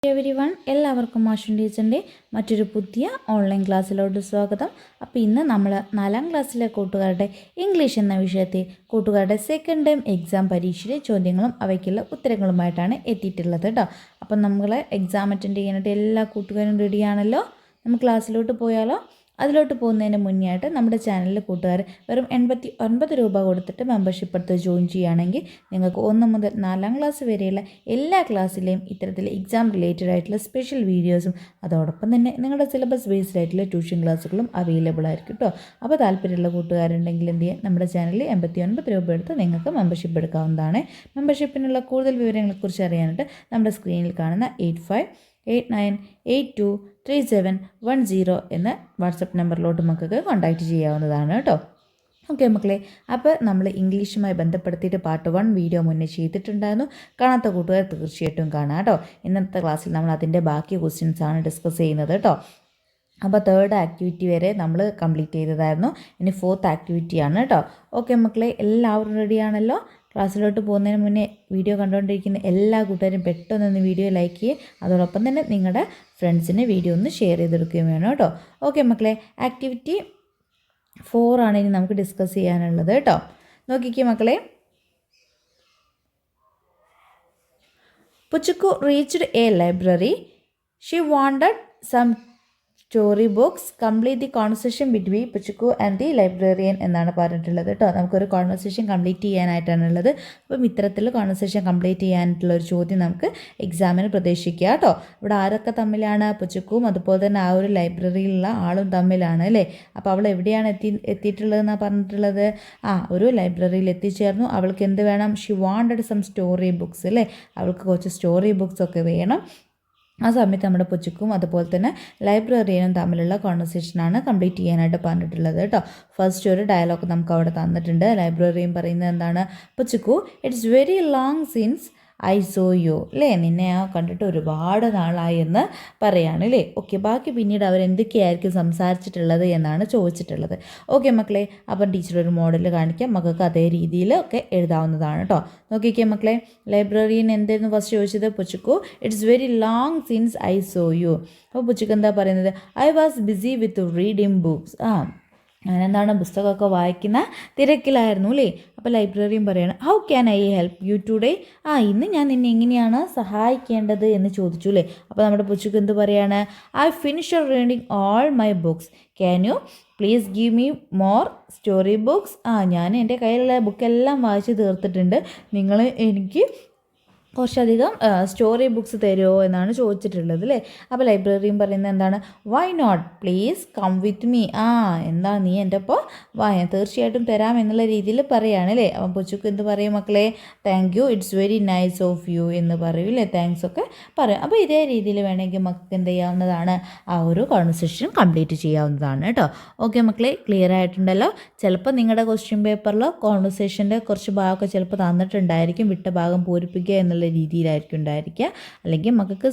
Everyone എല്ലാവർക്കും മാഷൻ ടീച്ചറിൻ്റെ മറ്റൊരു പുതിയ ഓൺലൈൻ ക്ലാസ്സിലോട്ട് സ്വാഗതം. അപ്പോൾ ഇന്ന് നമ്മൾ 4ാം ക്ലാസ്സിലെ കൂട്ടുകാരുടെ ഇംഗ്ലീഷ് എന്ന വിഷയത്തെ കൂട്ടുകാരുടെ സെക്കൻഡ് ടൈം എക്സാം പരീക്ഷയിലെ ചോദ്യങ്ങളും അവയ്ക്കുള്ള ഉത്തരങ്ങളുമായിട്ടാണ് എത്തിയിട്ടുള്ളത് കേട്ടോ. അപ്പം നമ്മൾ എക്സാം അറ്റൻഡ് ചെയ്യാനായിട്ട് എല്ലാ കൂട്ടുകാരും റെഡിയാണല്ലോ. നമുക്ക് ക്ലാസ്സിലോട്ട് പോയാലോ? അതിലോട്ട് പോകുന്നതിന് മുന്നേ ആയിട്ട് നമ്മുടെ ചാനലിൽ കൂട്ടുകാർ വെറും 89 രൂപ കൊടുത്തിട്ട് മെമ്പർഷിപ്പ് എടുത്ത് ജോയിൻ ചെയ്യുകയാണെങ്കിൽ നിങ്ങൾക്ക് 1 മുതൽ 4ാം ക്ലാസ് വരെയുള്ള എല്ലാ ക്ലാസ്സിലെയും ഇത്തരത്തിൽ എക്സാം റിലേറ്റഡ് ആയിട്ടുള്ള സ്പെഷ്യൽ വീഡിയോസും അതോടൊപ്പം തന്നെ നിങ്ങളുടെ സിലബസ് ബേസ്ഡ് ആയിട്ടുള്ള ട്യൂഷൻ ക്ലാസ്സുകളും അവൈലബിൾ ആയിരിക്കും കേട്ടോ. അപ്പോൾ താല്പര്യമുള്ള കൂട്ടുകാരുണ്ടെങ്കിൽ എന്ത് ചെയ്യുക, നമ്മുടെ ചാനലിൽ 89 രൂപ എടുത്ത് നിങ്ങൾക്ക് മെമ്പർഷിപ്പ് എടുക്കാവുന്നതാണ്. മെമ്പർഷിപ്പിനുള്ള കൂടുതൽ വിവരങ്ങളെക്കുറിച്ച് അറിയാനായിട്ട് നമ്മുടെ സ്ക്രീനിൽ കാണുന്ന 8589823710 എന്ന വാട്സപ്പ് നമ്പറിലോട്ട് മക്കൾക്ക് കോൺടാക്റ്റ് ചെയ്യാവുന്നതാണ് കേട്ടോ. ഓക്കെ മക്കളെ, അപ്പോൾ നമ്മൾ ഇംഗ്ലീഷുമായി ബന്ധപ്പെടുത്തിയിട്ട് പാർട്ട് 1 വീഡിയോ മുന്നേ ചെയ്തിട്ടുണ്ടായിരുന്നു. കാണാത്ത കൂട്ടുകാർ തീർച്ചയായിട്ടും കാണാം കേട്ടോ. ഇന്നത്തെ ക്ലാസ്സിൽ നമ്മൾ അതിൻ്റെ ബാക്കി ക്വസ്റ്റ്യൻസാണ് ഡിസ്കസ് ചെയ്യുന്നത് കേട്ടോ. അപ്പോൾ 3rd ആക്ടിവിറ്റി വരെ നമ്മൾ കംപ്ലീറ്റ് ചെയ്തതായിരുന്നു. ഇനി 4th ആക്ടിവിറ്റിയാണ് കേട്ടോ. ഓക്കെ മക്കളെ, എല്ലാവരും റെഡിയാണല്ലോ? ക്ലാസ്സിലോട്ട് പോകുന്നതിന് മുന്നേ വീഡിയോ കണ്ടുകൊണ്ടിരിക്കുന്ന എല്ലാ കൂട്ടുകാരും പെട്ടെന്നൊന്ന് വീഡിയോ ലൈക്ക് ചെയ്യുക. അതോടൊപ്പം തന്നെ നിങ്ങളുടെ ഫ്രണ്ട്സിന് വീഡിയോ ഒന്ന് ഷെയർ ചെയ്തെടുക്കുകയും വേണം കേട്ടോ. ഓക്കെ മക്കളെ, ആക്ടിവിറ്റി 4 ആണ് ഇനി നമുക്ക് ഡിസ്കസ് ചെയ്യാനുള്ളത് കേട്ടോ. നോക്കിക്കേ മക്കളെ. Puchukku reached a library. She wanted some story books. Complete the conversation between Puchukku and the librarian എന്നാണ് പറഞ്ഞിട്ടുള്ളത് കേട്ടോ. നമുക്കൊരു കോൺവെർസേഷൻ കംപ്ലീറ്റ് ചെയ്യാനായിട്ടാണുള്ളത്. അപ്പം ഇത്തരത്തിൽ കോൺവെർസേഷൻ കംപ്ലീറ്റ് ചെയ്യാനായിട്ടുള്ളൊരു ചോദ്യം നമുക്ക് എക്സാമിന് പ്രതീക്ഷിക്കുക കേട്ടോ. ഇവിടെ ആരൊക്കെ തമ്മിലാണ്? പുച്ചുക്കും അതുപോലെ തന്നെ ആ ഒരു ലൈബ്രറിയിലുള്ള ആളും തമ്മിലാണ് അല്ലേ. അപ്പോൾ അവൾ എവിടെയാണ് എത്തിയിട്ടുള്ളതെന്നാണ് പറഞ്ഞിട്ടുള്ളത്? ഒരു ലൈബ്രറിയിൽ എത്തിച്ചേർന്നു. അവൾക്ക് എന്ത് വേണം? She wanted some story books അല്ലേ. അവൾക്ക് കുറച്ച് സ്റ്റോറി ബുക്സ് ഒക്കെ വേണം. ആ സമയത്ത് നമ്മുടെ പുച്ചുക്കും അതുപോലെ തന്നെ ലൈബ്രറിയനും തമ്മിലുള്ള കോൺവെർസേഷനാണ് കംപ്ലീറ്റ് ചെയ്യാനായിട്ട് പറഞ്ഞിട്ടുള്ളത് കേട്ടോ. ഫസ്റ്റ് ഒരു ഡയലോഗ് നമുക്ക് അവിടെ തന്നിട്ടുണ്ട്. ലൈബ്രറിയൻ പറയുന്നത് എന്താണ്? Puchukku, it's very long since I saw you അല്ലേ. നിന്നെ കണ്ടിട്ട് ഒരുപാട് നാളായി എന്ന് പറയാണ് അല്ലേ. ഓക്കെ, ബാക്കി പിന്നീട് അവരെന്തൊക്കെയായിരിക്കും സംസാരിച്ചിട്ടുള്ളത് എന്നാണ് ചോദിച്ചിട്ടുള്ളത്. ഓക്കെ മക്കളെ, അപ്പം ടീച്ചർ ഒരു മോഡൽ കാണിക്കാം. മക്കൾക്ക് അതേ രീതിയിൽ ഒക്കെ എഴുതാവുന്നതാണ് കേട്ടോ. നോക്കിക്കേ മക്കളെ, ലൈബ്രറിയൻ എന്തായിരുന്നു ഫസ്റ്റ് ചോദിച്ചത്? പുച്ചുക്കു, it's very long since I saw you. അപ്പോൾ പുച്ചുക്ക് എന്താ പറയുന്നത്? I was busy with reading books. അങ്ങനെന്താണ്, പുസ്തകമൊക്കെ വായിക്കുന്ന തിരക്കിലായിരുന്നു അല്ലേ. അപ്പോൾ ലൈബ്രറിയൻ പറയാണ്, how can I help you today? ഇന്ന് ഞാൻ നിന്നെ എങ്ങനെയാണ് സഹായിക്കേണ്ടത് എന്ന് ചോദിച്ചു അല്ലേ. അപ്പോൾ നമ്മുടെ പുച്ചുക്ക് എന്ത് പറയാണ്? I finish reading all my books. Can you please give me more story books? ഞാൻ എൻ്റെ കയ്യിലുള്ള ബുക്കെല്ലാം വായിച്ച് തീർത്തിട്ടുണ്ട്. നിങ്ങൾ എനിക്ക് കുറച്ചധികം സ്റ്റോറി ബുക്സ് തരുമോ എന്നാണ് ചോദിച്ചിട്ടുള്ളത് അല്ലേ. അപ്പോൾ ലൈബ്രറിയും പറയുന്നത് എന്താണ്? Why not, please come with me. എന്താ നീ എൻ്റെ ഒപ്പം വാ, തീർച്ചയായിട്ടും തരാം എന്നുള്ള രീതിയിൽ പറയുകയാണ് അല്ലേ. അപ്പം പുച്ചുക്ക് എന്ത് പറയും മക്കളെ? Thank you, it's very nice of you എന്ന് പറയും അല്ലേ. താങ്ക്സ് ഒക്കെ പറയും. അപ്പോൾ ഇതേ രീതിയിൽ വേണമെങ്കിൽ മക്കൾക്ക് എന്ത് ചെയ്യാവുന്നതാണ്? ആ ഒരു കോൺവെർസേഷൻ കംപ്ലീറ്റ് ചെയ്യാവുന്നതാണ് കേട്ടോ. ഓക്കെ മക്കളെ, ക്ലിയർ ആയിട്ടുണ്ടല്ലോ? ചിലപ്പോൾ നിങ്ങളുടെ ക്വസ്റ്റ്യൻ പേപ്പറിൽ കോൺവെർസേഷൻ്റെ കുറച്ച് ഭാഗമൊക്കെ ചിലപ്പോൾ തന്നിട്ടുണ്ടായിരിക്കും. വിട്ട ഭാഗം പൂരിപ്പിക്കുക എന്നുള്ള രീതിയിലായിരിക്കും ഉണ്ടായിരിക്കുക. അല്ലെങ്കിൽ മക്കൾ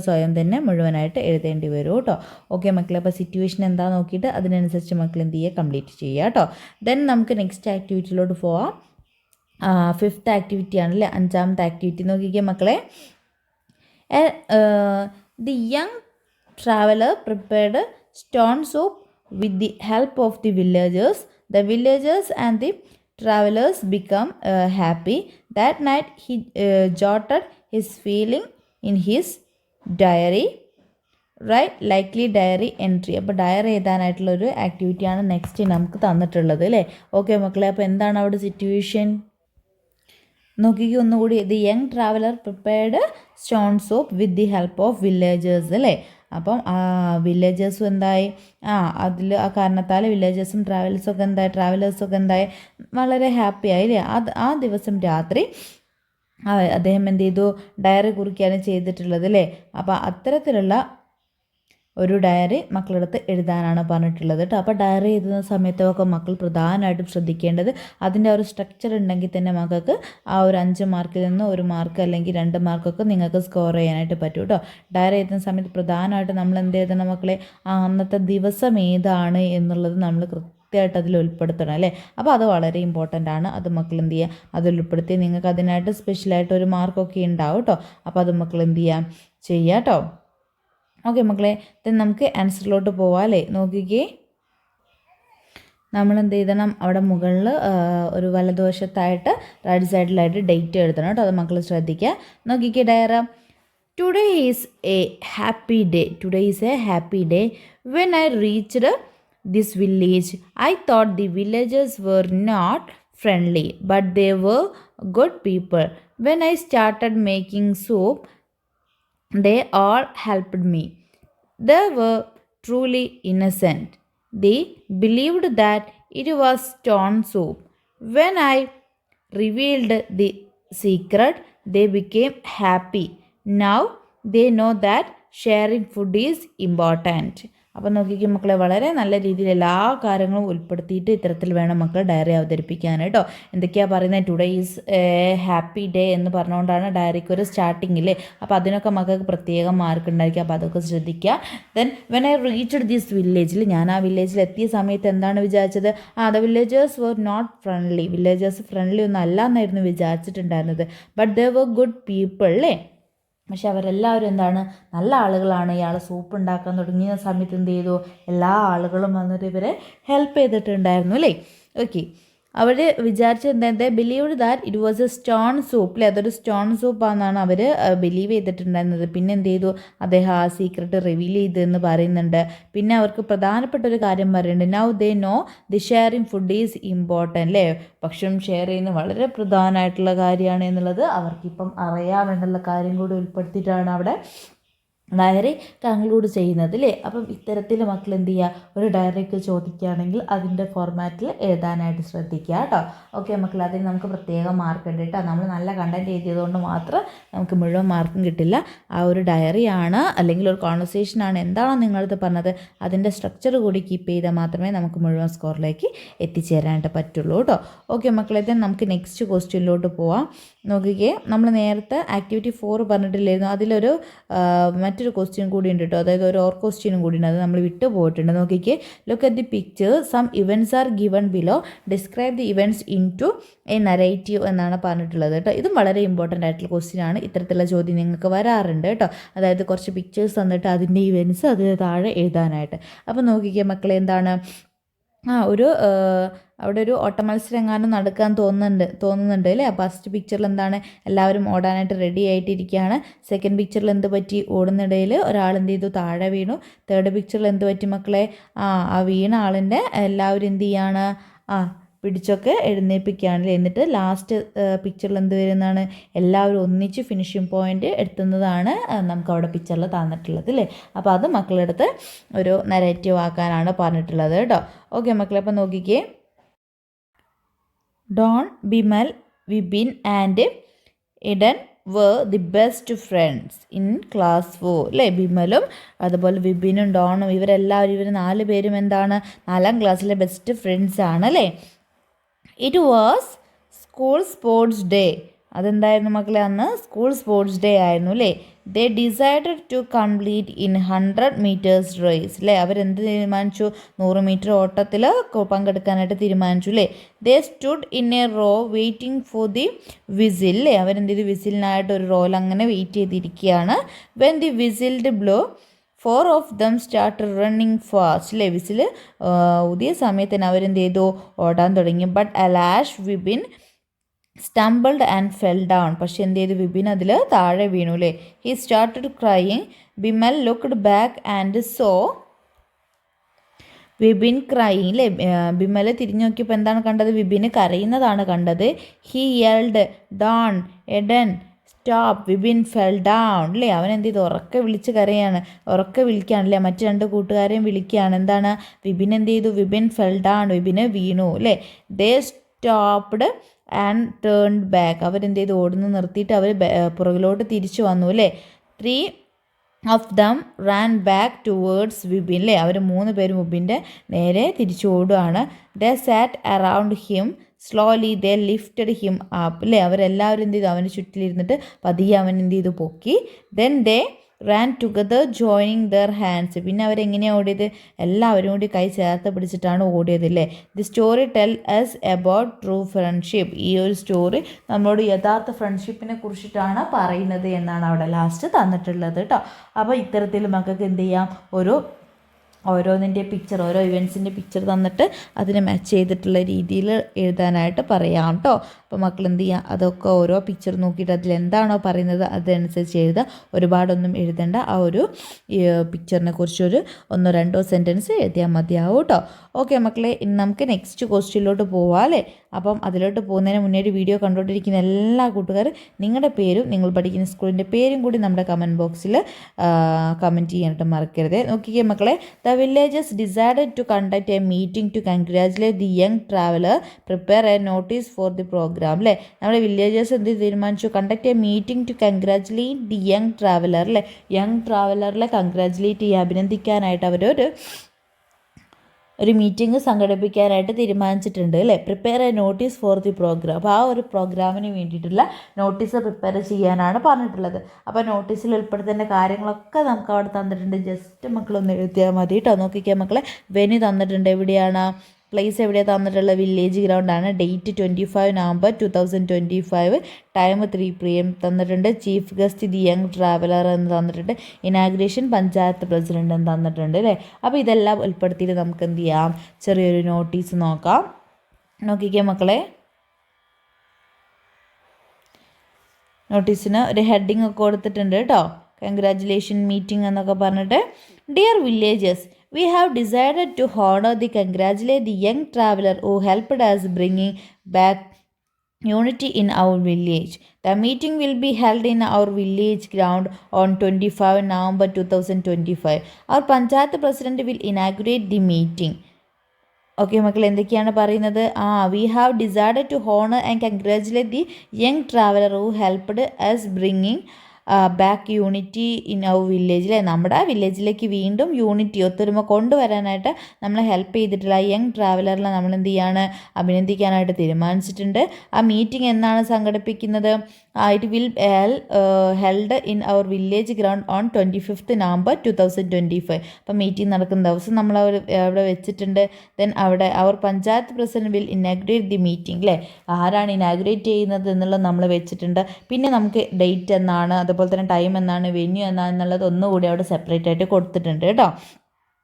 സ്വയം തന്നെ മുഴുവനായിട്ട് എഴുതേണ്ടി വരും കേട്ടോ. ഓക്കെ മക്കളെ, അപ്പോൾ സിറ്റുവേഷൻ എന്താ നോക്കിയിട്ട് അതിനനുസരിച്ച് മക്കൾ എന്ത് ചെയ്യുക? കംപ്ലീറ്റ് ചെയ്യുക കേട്ടോ. ദെൻ നമുക്ക് നെക്സ്റ്റ് ആക്ടിവിറ്റിയിലോട്ട് പോവാം. 5th ആക്ടിവിറ്റി ആണല്ലേ, 5ാമത്തെ ആക്ടിവിറ്റി. നോക്കിക്കുക മക്കളെ. The young traveller prepared stone soup with the help of the villagers. The villagers and the travelers become happy. That night he jotted his feeling in his diary. Right likely diary entry. അപ്പോൾ diary എഴുതാനായിട്ടുള്ളൊരു ആക്ടിവിറ്റിയാണ് next നമുക്ക് തന്നിട്ടുള്ളത് അല്ലേ. Okay മക്കളെ, അപ്പോൾ എന്താണ് അവിടെ സിറ്റുവേഷൻ നോക്കിക്കോ ഒന്നുകൂടി. The young traveller prepared stone soap with the help of villagers അല്ലേ. അപ്പം വില്ലേജേഴ്സും എന്തായി? അതിൽ ആ കാരണത്താൽ വില്ലേജേഴ്സും ട്രാവലേഴ്സൊക്കെ എന്തായി? വളരെ ഹാപ്പി ആയില്ലേ. ആ ദിവസം രാത്രി അദ്ദേഹം എന്ത് ചെയ്തു? ഡയറി കുറിക്കുകയാണ് ചെയ്തിട്ടുള്ളത് അല്ലേ. അപ്പോൾ അത്തരത്തിലുള്ള ഒരു ഡയറി മക്കളെടുത്ത് എഴുതാനാണ് പറഞ്ഞിട്ടുള്ളത് കേട്ടോ. അപ്പോൾ ഡയറി എഴുതുന്ന സമയത്തൊക്കെ മക്കൾ പ്രധാനമായിട്ടും ശ്രദ്ധിക്കേണ്ടത് അതിൻ്റെ ഒരു സ്ട്രക്ചർ ഉണ്ടെങ്കിൽ തന്നെ മക്കൾക്ക് ആ ഒരു 5 മാർക്കിൽ നിന്ന് 1 മാർക്ക് അല്ലെങ്കിൽ 2 മാർക്കൊക്കെ നിങ്ങൾക്ക് സ്കോർ ചെയ്യാനായിട്ട് പറ്റും കേട്ടോ. ഡയറി എഴുതുന്ന സമയത്ത് പ്രധാനമായിട്ട് നമ്മൾ എന്ത് എഴുതണം മക്കളെ? അന്നത്തെ ദിവസം ഏതാണ് എന്നുള്ളത് നമ്മൾ കൃത്യമായിട്ട് അതിൽ ഉൾപ്പെടുത്തണം അല്ലേ. അപ്പോൾ അത് വളരെ ഇമ്പോർട്ടൻ്റ് ആണ്. അത് മക്കൾ എന്ത് ചെയ്യുക? അതിൽ ഉൾപ്പെടുത്തി നിങ്ങൾക്ക് അതിനായിട്ട് സ്പെഷ്യലായിട്ട് ഒരു മാർക്കൊക്കെ ഉണ്ടാവും കേട്ടോ. അപ്പോൾ അത് മക്കൾ എന്ത് ചെയ്യുക? ചെയ്യുക കേട്ടോ. ഓക്കെ മക്കളെ, ദെൻ നമുക്ക് ആൻസറിലോട്ട് പോവാം അല്ലേ. നോക്കിക്കേ, നമ്മൾ എന്ത് ചെയ്യണം, അവിടെ മുകളിൽ ഒരു വലതുവശത്തായിട്ട് റൈറ്റ് സൈഡിലായിട്ട് ഡേറ്റ് എഴുതണം കേട്ടോ. അത് മക്കൾ ശ്രദ്ധിക്കുക. നോക്കിക്കേ ഡയറ, today is a happy day. Today is a happy day. When I reached this village I thought the villagers were not friendly, but they were good people. When I started making soup, they all helped me. They were truly innocent. They believed that it was stone soup. When I revealed the secret, they became happy. Now they know that sharing food is important. അപ്പോൾ നോക്കിക്കും മക്കളെ, വളരെ നല്ല രീതിയിൽ എല്ലാ കാര്യങ്ങളും ഉൾപ്പെടുത്തിയിട്ട് ഇത്തരത്തിൽ വേണം മക്കൾ ഡയറി അവതരിപ്പിക്കാൻ കേട്ടോ. എന്തൊക്കെയാണ് പറയുന്നത്, today is a happy day എന്ന് പറഞ്ഞുകൊണ്ടാണ് ഡയറിക്ക് ഒരു സ്റ്റാർട്ടിങ്ങില്ലേ. അപ്പോൾ അതിനൊക്കെ മക്കൾക്ക് പ്രത്യേകം മാർക്ക് ഉണ്ടായിരിക്കും. അപ്പോൾ അതൊക്കെ ശ്രദ്ധിക്കുക. Then when I reached this വില്ലേജിൽ, ഞാൻ ആ വില്ലേജിൽ എത്തിയ സമയത്ത് എന്താണ് വിചാരിച്ചത്, the villagers were not friendly. Villagers friendly ഒന്നും അല്ല എന്നായിരുന്നു വിചാരിച്ചിട്ടുണ്ടായിരുന്നത്. But they were good people അല്ലേ. പക്ഷെ അവരെല്ലാവരും എന്താണ്, നല്ല ആളുകളാണ്. ഇയാൾ സൂപ്പ് ഉണ്ടാക്കാൻ തുടങ്ങിയ സമയത്ത് എന്ത് ചെയ്തു, എല്ലാ ആളുകളും വന്നിട്ട് ഇവരെ ഹെൽപ്പ് ചെയ്തിട്ടുണ്ടായിരുന്നു അല്ലേ. ഓക്കെ, അവർ വിചാരിച്ചത് എന്താ, believed that it was A stone soup അല്ലേ. അതൊരു സ്റ്റോൺ സൂപ്പാണെന്നാണ് അവർ ബിലീവ് ചെയ്തിട്ടുണ്ടായിരുന്നത്. പിന്നെ എന്ത് ചെയ്തു, അദ്ദേഹം ആ സീക്രട്ട് റിവീൽ ചെയ്തെന്ന് പറയുന്നുണ്ട്. പിന്നെ അവർക്ക് പ്രധാനപ്പെട്ട ഒരു കാര്യം പറയുന്നുണ്ട്, now they know the sharing food is important അല്ലേ. ഭക്ഷണം ഷെയർ ചെയ്യുന്നത് വളരെ പ്രധാനമായിട്ടുള്ള കാര്യമാണ് എന്നുള്ളത് അവർക്കിപ്പം അറിയാമെന്നുള്ള കാര്യം കൂടി ഉൾപ്പെടുത്തിയിട്ടാണ് അവിടെ ഡയറി കൺക്ലൂഡ് ചെയ്യുന്നത് അല്ലേ. അപ്പം ഇത്തരത്തിൽ മക്കൾ എന്ത് ചെയ്യുക, ഒരു ഡയറിക്ക് ചോദിക്കുകയാണെങ്കിൽ അതിൻ്റെ ഫോർമാറ്റിൽ എഴുതാനായിട്ട് ശ്രദ്ധിക്കുക കേട്ടോ. ഓക്കെ മക്കൾ, അതിന് നമുക്ക് പ്രത്യേകം മാർക്ക് ഉണ്ട് കേട്ടോ. നമ്മൾ നല്ല കണ്ടൻറ്റ് എഴുതിയതുകൊണ്ട് മാത്രം നമുക്ക് മുഴുവൻ മാർക്കും കിട്ടില്ല. ആ ഒരു ഡയറിയാണ് അല്ലെങ്കിൽ ഒരു കോൺവെർസേഷനാണ് എന്താണോ നിങ്ങളത് പറഞ്ഞത്, അതിൻ്റെ സ്ട്രക്ചർ കൂടി കീപ്പ് ചെയ്താൽ മാത്രമേ നമുക്ക് മുഴുവൻ സ്കോറിലേക്ക് എത്തിച്ചേരാനായിട്ട് പറ്റുള്ളൂ കേട്ടോ. ഓക്കെ മക്കളെ, then നമുക്ക് നെക്സ്റ്റ് ക്വസ്റ്റ്യനിലോട്ട് പോവാം. നോക്കിക്കേ, നമ്മൾ നേരത്തെ ആക്ടിവിറ്റി 4 പറഞ്ഞിട്ടില്ലായിരുന്നു, അതിലൊരു മറ്റൊരു ക്വസ്റ്റ്യൻ കൂടി ഉണ്ട് കേട്ടോ. അതായത് ഒരു ഓർ ക്വസ്റ്റ്യനും കൂടി ഉണ്ട്, അത് നമ്മൾ വിട്ടു പോയിട്ടുണ്ട്. നോക്കിക്കേ, look at the picture, some events are given below, describe the events into a narrative എന്നാണ് പറഞ്ഞിട്ടുള്ളത് കേട്ടോ. ഇതും വളരെ ഇമ്പോർട്ടൻ്റ് ആയിട്ടുള്ള ക്വസ്റ്റ്യൻ ആണ്. ഇത്തരത്തിലുള്ള ചോദ്യം നിങ്ങൾക്ക് വരാറുണ്ട് കേട്ടോ. അതായത് കുറച്ച് പിക്ചേഴ്സ് തന്നിട്ട് അതിൻ്റെ ഇവൻറ്റ്സ് അതിന് താഴെ എഴുതാനായിട്ട്. അപ്പോൾ നോക്കിക്കേ മക്കളെ, എന്താണ് അവിടെ ഒരു ഓട്ട മത്സരം എങ്ങാനും നടക്കാൻ തോന്നുന്നുണ്ട് അല്ലേ. ഫസ്റ്റ് പിക്ചറിൽ എന്താണ്, എല്ലാവരും ഓടാനായിട്ട് റെഡി ആയിട്ടിരിക്കുകയാണ്. സെക്കൻഡ് പിക്ചറിൽ എന്ത് പറ്റി, ഓടുന്നിടയിൽ ഒരാൾ എന്ത് ചെയ്തു, താഴെ വീണു. തേർഡ് പിക്ചറിൽ എന്ത് പറ്റി മക്കളെ, ആ വീണ ആളിൻ്റെ എല്ലാവരും എന്ത് ചെയ്യാണ്, പിടിച്ചൊക്കെ എഴുന്നേൽപ്പിക്കുകയാണല്ലേ. എന്നിട്ട് ലാസ്റ്റ് പിക്ചറിൽ എന്ത് വരുന്നതാണ്, എല്ലാവരും ഒന്നിച്ച് ഫിനിഷിംഗ് പോയിൻ്റ് എത്തുന്നതാണ് നമുക്ക് അവിടെ പിക്ചറിൽ തന്നിട്ടുള്ളത് അല്ലേ. അപ്പോൾ അത് മക്കളെടുത്ത് ഒരു നരേറ്റീവ് ആക്കാനാണ് പറഞ്ഞിട്ടുള്ളത് കേട്ടോ. ഓക്കെ മക്കളെ, അപ്പോൾ നോക്കിക്കേ, Don, Bimal, Vipin and Eden were the best friends in class 4 അല്ലേ. ബിമലും അതുപോലെ വിപിനും ഡോണും ഇവർ 4 പേരും എന്താണ്, 4ാം ക്ലാസ്സിലെ ബെസ്റ്റ് ഫ്രണ്ട്സ് ആണ് അല്ലേ. It was school sports day. അതെന്തായിരുന്നു മക്കളെ, അന്ന് സ്കൂൾ സ്പോർട്സ് ഡേ ആയിരുന്നു അല്ലേ. They decided to complete in 100 metres race അല്ലേ. അവരെന്ത് തീരുമാനിച്ചു, 100 മീറ്റർ ഓട്ടത്തിൽ പങ്കെടുക്കാനായിട്ട് തീരുമാനിച്ചു അല്ലേ. They stood in a row waiting for the whistle അല്ലേ. അവരെന്ത് ചെയ്തു, വിസിലിനായിട്ട് ഒരു റോയിൽ അങ്ങനെ വെയിറ്റ് ചെയ്തിരിക്കുകയാണ്. When the whistled blow 4 of them started running fast അല്ലേ. വിസിൽ ഊതിയ സമയത്ത് തന്നെ അവരെന്ത് ചെയ്തു, ഓടാൻ തുടങ്ങി. But alas, Vipin stumbled and fell down. പക്ഷെ എന്ത് ചെയ്തു, വിപിൻ അതിൽ താഴെ വീണു അല്ലേ. He started crying. Bimal looked back and saw Vipin crying അല്ലേ. ബിമൽ തിരിഞ്ഞു നോക്കിയപ്പോൾ എന്താണ് കണ്ടത്, വിപിന് കരയുന്നതാണ് കണ്ടത്. He yelled, Don, Eden, stop, Vipin fell down അല്ലേ. അവൻ എന്ത് ചെയ്തു, ഉറക്കെ വിളിച്ച് കരയാണ്, ഉറക്കെ വിളിക്കുകയാണല്ലേ. മറ്റു 2 കൂട്ടുകാരെയും വിളിക്കുകയാണ്. എന്താണ്, വിപിൻ എന്ത് ചെയ്തു, വിപിൻ ഫെൽ ഡൗൺ, വിപിന് വീണു അല്ലേ. ദേ സ്റ്റോപ്ഡ് ആൻഡ് ടേൺഡ് ബാക്ക്. അവരെന്ത് ചെയ്തു, ഓടുന്നു നിർത്തിയിട്ട് അവർ പുറകിലോട്ട് തിരിച്ചു വന്നു അല്ലേ. 3 of them ran back towards Vipin അല്ലേ. അവർ 3 പേരും വിപിൻ്റെ നേരെ തിരിച്ചു ഓടുകയാണ്. ദേ സാറ്റ് അറൗണ്ട് ഹിം സ്ലോലി, ദേ ലിഫ്റ്റഡ് ഹിം അപ്പ് അല്ലേ. അവരെല്ലാവരും എന്ത് ചെയ്തു, അവന് ചുറ്റിലിരുന്നിട്ട് പതിയെ അവൻ എന്ത് ചെയ്തു, പൊക്കി. Then they ran together joining their hands. പിന്നെ അവരെങ്ങനെയാണ് ഓടിയത്? എല്ലാവരും കൂടി കൈ ചേർത്ത് പിടിച്ചിട്ടാണ് ഓടിയത് അല്ലേ. The story tell us about true friendship. ഈ ഒരു സ്റ്റോറി നമ്മളോട് യഥാർത്ഥ ഫ്രണ്ട്ഷിപ്പിനെ കുറിച്ചിട്ടാണ് പറയുന്നത് എന്നാണ് അവിടെ ലാസ്റ്റ് തന്നിട്ടുള്ളത് കേട്ടോ. അപ്പോൾ ഇത്തരത്തിൽ മക്കൾക്ക് എന്ത് ചെയ്യാം, ഓരോന്നിൻ്റെ പിക്ചർ, ഓരോ ഇവൻസിൻ്റെ പിക്ചർ തന്നിട്ട് അതിനെ മാച്ച് ചെയ്തിട്ടുള്ള രീതിയിൽ എഴുതാനായിട്ട് പറയാം കേട്ടോ. അപ്പോൾ മക്കൾ എന്ത് ചെയ്യുക, അതൊക്കെ ഓരോ പിക്ചർ നോക്കിയിട്ട് അതിലെന്താണോ പറയുന്നത് അതനുസരിച്ച് എഴുതുക. ഒരുപാടൊന്നും എഴുതേണ്ട, ആ ഒരു പിക്ചറിനെ കുറിച്ചൊരു 1-2 സെൻറ്റൻസ് എഴുതിയാൽ മതിയാവും കേട്ടോ. ഓക്കെ മക്കളെ, ഇനി നമുക്ക് നെക്സ്റ്റ് ക്വസ്റ്റ്യനിലോട്ട് പോവാം അല്ലേ. അപ്പം അതിലോട്ട് പോകുന്നതിന് മുന്നേ ഒരു വീഡിയോ കണ്ടുകൊണ്ടിരിക്കുന്ന എല്ലാ കൂട്ടുകാരും നിങ്ങളുടെ പേരും നിങ്ങൾ പഠിക്കുന്ന സ്കൂളിൻ്റെ പേരും കൂടി നമ്മുടെ കമൻറ്റ് ബോക്സിൽ കമൻറ്റ് ചെയ്യാനായിട്ട് മറക്കരുത്. നോക്കിക്കേ മക്കളെ, the villages decided to conduct a meeting to congratulate the young traveller, prepare a notice for the programme അല്ലേ. നമ്മുടെ വില്ലേജസ് എന്ത് തീരുമാനിച്ചു? Conduct a meeting to congratulate the young traveller അല്ലേ. യങ് ട്രാവലറിലെ കൺഗ്രാജുലേറ്റ് ചെയ്യുക, അഭിനന്ദിക്കാനായിട്ട് അവരൊരു മീറ്റിംഗ് സംഘടിപ്പിക്കാനായിട്ട് തീരുമാനിച്ചിട്ടുണ്ട് അല്ലേ. Prepare a notice for the programme. അപ്പോൾ ആ ഒരു പ്രോഗ്രാമിന് വേണ്ടിയിട്ടുള്ള നോട്ടീസ് പ്രിപ്പയർ ചെയ്യാനാണ് പറഞ്ഞിട്ടുള്ളത്. അപ്പോൾ നോട്ടീസിൽ ഉൾപ്പെടുത്തേണ്ട കാര്യങ്ങളൊക്കെ നമുക്ക് അവിടെ തന്നിട്ടുണ്ട്. ജസ്റ്റ് മക്കളൊന്ന് എഴുതിയാൽ മതി കേട്ടോ. നോക്കിക്കാൻ മക്കളെ, വെന്യൂ തന്നിട്ടുണ്ട്. എവിടെയാണ്? പ്ലേസ് എവിടെയാണ് തന്നിട്ടുള്ള? വില്ലേജ് ഗ്രൗണ്ടാണ്. ഡേറ്റ് 25 നവംബർ 2025, ടൈം 3 PM തന്നിട്ടുണ്ട്. Chief guest the young traveller എന്ന് തന്നിട്ടുണ്ട്. ഇനാഗ്രേഷൻ പഞ്ചായത്ത് പ്രസിഡന്റ് എന്ന് തന്നിട്ടുണ്ട് അല്ലേ. അപ്പോൾ ഇതെല്ലാം ഉൾപ്പെടുത്തിയിട്ട് നമുക്ക് എന്ത് ചെയ്യാം, ചെറിയൊരു നോട്ടീസ് നോക്കാം. നോക്കിക്കേ മക്കളെ, നോട്ടീസിന് ഒരു ഹെഡിങ് ഒക്കെ കൊടുത്തിട്ടുണ്ട് കേട്ടോ. കൺഗ്രാജുലേഷൻ മീറ്റിംഗ് എന്നൊക്കെ പറഞ്ഞിട്ട്. Dear villages, we have decided to honor the congratulate the young traveler who helped us bringing back unity in our village. The meeting will be held in our village ground on 25 November 2025. Our Panchayat President will inaugurate the meeting. Okay മക്കൾ, എന്തൊക്കെയാണ് പറയുന്നത്? We have decided to honour and congratulate the young traveller who helped us bringing back unity in our വില്ലേജിലെ, നമ്മുടെ വില്ലേജിലേക്ക് വീണ്ടും unity, ഒത്തൊരുമ കൊണ്ടുവരാനായിട്ട് നമ്മളെ help ചെയ്തിട്ടുള്ള യങ് ട്രാവലറിനെ നമ്മൾ എന്ത് ചെയ്യാണ്, അഭിനന്ദിക്കാനായിട്ട് തീരുമാനിച്ചിട്ടുണ്ട്. ആ മീറ്റിംഗ് എന്നാണ് സംഘടിപ്പിക്കുന്നത്? It will held in our village ground on 25 November 2025. അപ്പം മീറ്റിംഗ് നടക്കുന്ന ദിവസം നമ്മൾ അവിടെ വെച്ചിട്ടുണ്ട്. ദെൻ അവിടെ അവർ panchayat president will inaugurate the meeting അല്ലേ. ആരാണ് ഇനാഗ്രേറ്റ് ചെയ്യുന്നത് എന്നുള്ളത് നമ്മൾ വെച്ചിട്ടുണ്ട്. പിന്നെ നമുക്ക് ഡേറ്റ് എന്നാണ്, അതുപോലെ തന്നെ ടൈം എന്നാണ്, വെന്യൂ എന്നാണെന്നുള്ളത് ഒന്നുകൂടി അവിടെ സെപ്പറേറ്റ് ആയിട്ട് കൊടുത്തിട്ടുണ്ട് കേട്ടോ.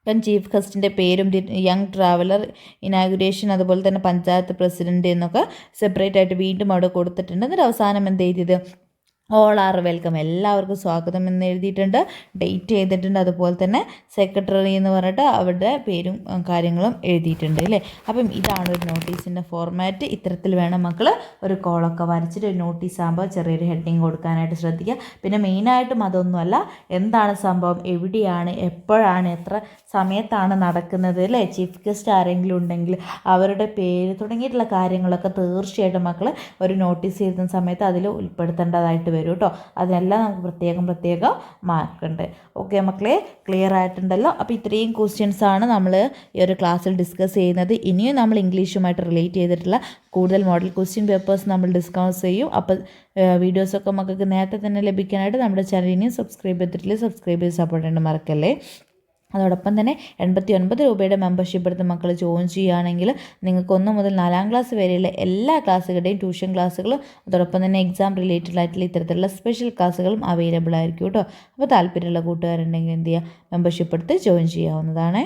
ഇപ്പം ചീഫ് ഗസ്റ്റിൻ്റെ പേരും യങ് ട്രാവലർ ഇനാഗുറേഷൻ അതുപോലെ തന്നെ പഞ്ചായത്ത് പ്രസിഡൻറ്റ് എന്നൊക്കെ സെപ്പറേറ്റ് ആയിട്ട് വീണ്ടും അവിടെ കൊടുത്തിട്ടുണ്ട്. എന്നിട്ട് അവസാനം എന്ത് എഴുതിയത്? ഓൾ ആർ വെൽക്കം, എല്ലാവർക്കും സ്വാഗതം എന്ന് എഴുതിയിട്ടുണ്ട്. ഡേറ്റ് ചെയ്തിട്ടുണ്ട്. അതുപോലെ തന്നെ സെക്രട്ടറി എന്ന് പറഞ്ഞിട്ട് അവരുടെ പേരും കാര്യങ്ങളും എഴുതിയിട്ടുണ്ട് അല്ലേ. അപ്പം ഇതാണ് ഒരു നോട്ടീസിൻ്റെ ഫോർമാറ്റ്. ഇത്തരത്തിൽ വേണം മക്കൾ ഒരു കോളൊക്കെ വരച്ചിട്ട് ഒരു നോട്ടീസ് ആകുമ്പോൾ ചെറിയൊരു ഹെഡിങ് കൊടുക്കാനായിട്ട് ശ്രദ്ധിക്കുക. പിന്നെ മെയിനായിട്ടും അതൊന്നുമല്ല, എന്താണ് സംഭവം, എവിടെയാണ്, എപ്പോഴാണ്, എത്ര സമയത്താണ് നടക്കുന്നത് അല്ലേ. ചീഫ് ഗസ്റ്റ് ആരെങ്കിലും ഉണ്ടെങ്കിൽ അവരുടെ പേര് തുടങ്ങിയിട്ടുള്ള കാര്യങ്ങളൊക്കെ തീർച്ചയായിട്ടും മക്കൾ ഒരു നോട്ടീസ് എഴുതുന്ന സമയത്ത് അതിൽ ഉൾപ്പെടുത്തേണ്ടതായിട്ട് വരും കേട്ടോ. അതിനെല്ലാം നമുക്ക് പ്രത്യേകം മാർക്കുണ്ട്. ഓക്കെ മക്കളെ, ക്ലിയർ ആയിട്ടുണ്ടല്ലോ. അപ്പോൾ ഇത്രയും ക്വസ്റ്റ്യൻസാണ് നമ്മൾ ഈ ഒരു ക്ലാസ്സിൽ ഡിസ്കസ് ചെയ്യുന്നത്. ഇനിയും നമ്മൾ ഇംഗ്ലീഷുമായിട്ട് റിലേറ്റ് ചെയ്തിട്ടുള്ള കൂടുതൽ മോഡൽ ക്വസ്റ്റ്യൻ പേപ്പേഴ്സ് നമ്മൾ ഡിസ്കസ് ചെയ്യും. അപ്പോൾ വീഡിയോസൊക്കെ മക്കൾക്ക് നേരത്തെ തന്നെ ലഭിക്കാനായിട്ട് നമ്മുടെ ചാനലിനെ സബ്സ്ക്രൈബ് ചെയ്തിട്ടില്ല, സബ്സ്ക്രൈബ് ചെയ്ത് സപ്പോർട്ട് ചെയ്യേണ്ട മറക്കല്ലേ. അതോടൊപ്പം തന്നെ 89 രൂപയുടെ മെമ്പർഷിപ്പ് എടുത്ത് മക്കൾ ജോയിൻ ചെയ്യുകയാണെങ്കിൽ നിങ്ങൾക്ക് 1 മുതൽ 4ാം ക്ലാസ് വരെയുള്ള എല്ലാ ക്ലാസ്സുകളുടെയും ട്യൂഷൻ ക്ലാസ്സുകളും അതോടൊപ്പം തന്നെ എക്സാം റിലേറ്റഡ് ആയിട്ടുള്ള ഇത്തരത്തിലുള്ള സ്പെഷ്യൽ ക്ലാസ്സുകളും അവൈലബിൾ ആയിരിക്കും കേട്ടോ. അപ്പോൾ താല്പര്യമുള്ള കൂട്ടുകാരുണ്ടെങ്കിൽ എന്ത് ചെയ്യുക, മെമ്പർഷിപ്പ് എടുത്ത് ജോയിൻ ചെയ്യാവുന്നതാണ്.